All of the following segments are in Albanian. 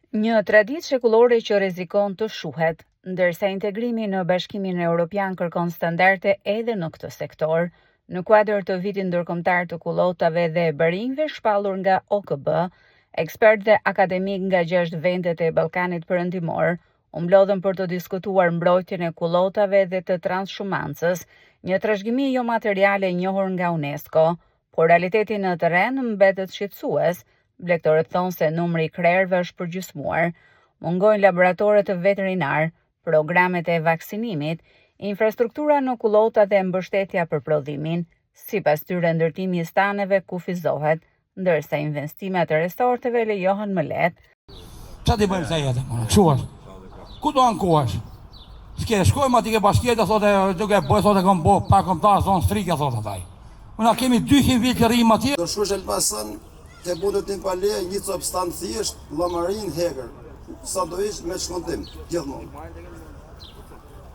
Një traditë shekullore që rrezikon të shuhet, ndërsa integrimi në Bashkimin Evropian kërkon standarde edhe në këtë sektor, në kuadër të vitit ndërkombëtar të kullotave dhe barinjve shpallur nga OKB, ekspertë dhe akademik nga 6 vendet e Ballkanit Perëndimor u mblodhen për të diskutuar mbrojtjen e kullotave dhe të transhumancës, një trashëgimi jo materiale e njohur nga UNESCO, por realiteti në terren mbetet shqetësues. Blektorët thonë se numri i krerëve është përgjysmuar, mungojnë laboratorët veterinar, programet e vaksinimit, infrastruktura në kullota dhe mbështetja për prodhimin, sipas tyre ndërtimi i staneve kufizohet, ndërsa investimet e resorteve lejohen më lehtë. Çfarë të bëjmë sa jetë? Kështu është. Ku do ankohesh? S'ke shkojmë aty ke bashkëta thotë duke bëj thotë kam bë pa kombëtar zon strike thotë ataj. Unë kemi 200 vjet që rrim atje. Do shkosh Elbasan te bundet një pale, një substancë thjesht, llamarin hekër. Sa do ish me shkontim, gjithmonë.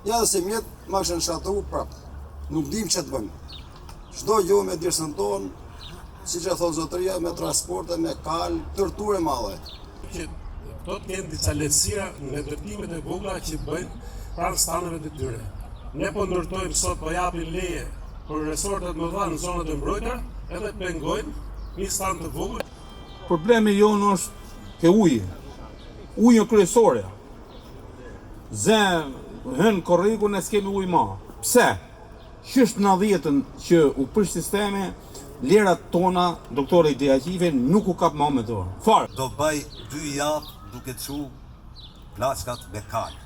Ja dhe si mjetë, ma këshën shatu prapë. Nuk dim që të bëjmë. Çdo jo me dirsën tonë, si që thonë zotëria, me transporte, me kalë, tërture madhe. Do të kenë disa lehtësira në ndërtimet e vogla që bëjnë pranë staneve të tyre. Ne po ndërtojmë sot, po japim leje për resortet më dha në zonat e mbrojtura, edhe pengojnë një stand të vogël. Problemi jonë është ke ujë. Ujë kryesore. Zë hën korriku ne s'kemi ujë ma. Pse? Qysh në 10-ën që u prish sistemi, lerat tona, doktori Deaqive, nuk u kap më me dorë. Fare. Do bëj 2 javë duke çu plaçkat me kalë.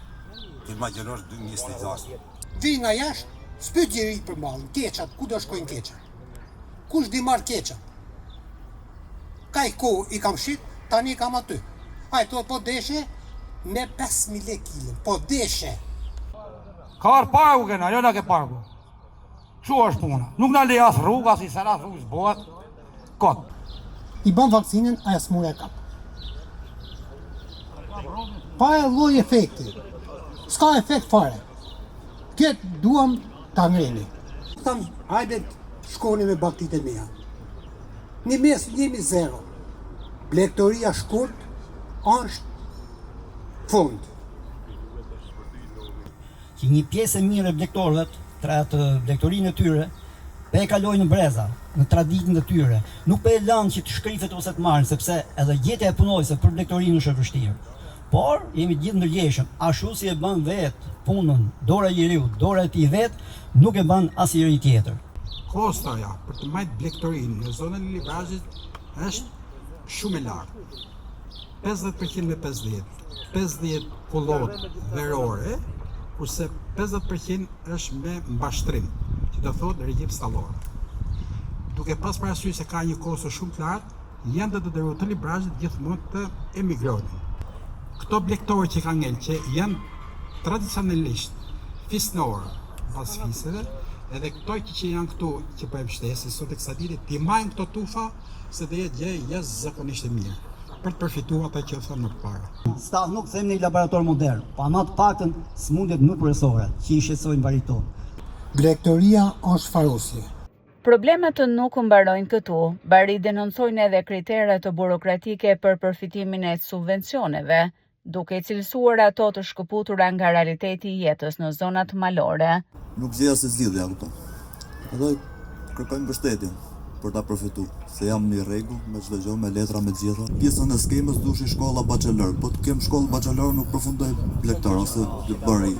Ti imagjinosh 2026. Vi nga jashtë, s'pyet gjeri për mallin, keçat, ku do shkojnë keçat? Kush di marr keçat? Kaj ko i kam shit, tani kam aty. Hajto po deshe me 5.000 lekë, po deshe. Ka arë parku kena, jo na ke parku. Kështu është puna. Nuk na le as rruga, as i sara rrugës bëhet. Kot. I ban vaksinën, aja s'mure kap. Pa e lloj efekti. S'ka efekt fare. Këtë duam ta ngreni. Tham, hajde shkoni me baktit e mia. Një mes jemi 0. Blektoria shkurt është fund. Që një pjesë e mirë e blektorëve, të blektorinë e tyre, pe e kalojnë në breza, në traditën e tyre. Nuk pe e lanë që të shkrifet ose të marrin, sepse edhe gjetja e punojse për blektorinë është e vështirë. Por jemi gjithë ndërgjeshëm, ashtu si e bën vetë punën, dora e njeriu, dora e tij vetë, nuk e bën asnjëri tjetër. Kostaja për të majtë blektorinë në zonën e Librazhit është shumë e lartë. 50% me 50 kullot verore, kurse 50% është me mbashtrim, që do thotë regjim stallor. Duke pas parasysh se ka një kosto shumë të lartë, janë të detyruar të Librazhit gjithmonë të emigrojnë. Këto blektorë që kanë ngel, që janë tradicionalisht fisnorë pas fisëve, edhe këto që janë këtu që po e mbështesin sot e kësaj dite, ti majnë këto tufa se do jetë gjë jashtëzakonisht e mirë për të përfituar ata që thonë më parë. Sta nuk them në një laborator modern, pa më të paktën smundjet më kryesore që i shqetësojnë varit tonë. Blektoria është farosje. Problemet të nuk mbarojnë këtu. Bari denoncojnë edhe kriteret të burokratike për përfitimin e subvencioneve, duke cilësuar ato të shkëputura nga realiteti i jetës në zonat malore. Nuk gjej as zgjidhje këto. Edhe kërkojmë mbështetje për ta përfituar, se jam në rregull me çdo gjë, me letra, me gjitha. Pjesën e skemës dushi shkolla bachelor, po të kem shkollë bachelor nuk përfundoj blektor ose bëri.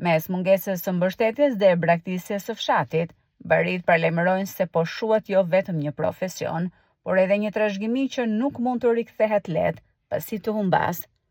Mes mungesës së mbështetjes dhe braktisjes së fshatit, barit paralajmërojnë se po shuhet jo vetëm një profesion, por edhe një trashëgimi që nuk mund të rikthehet lehtë pasi të humbas.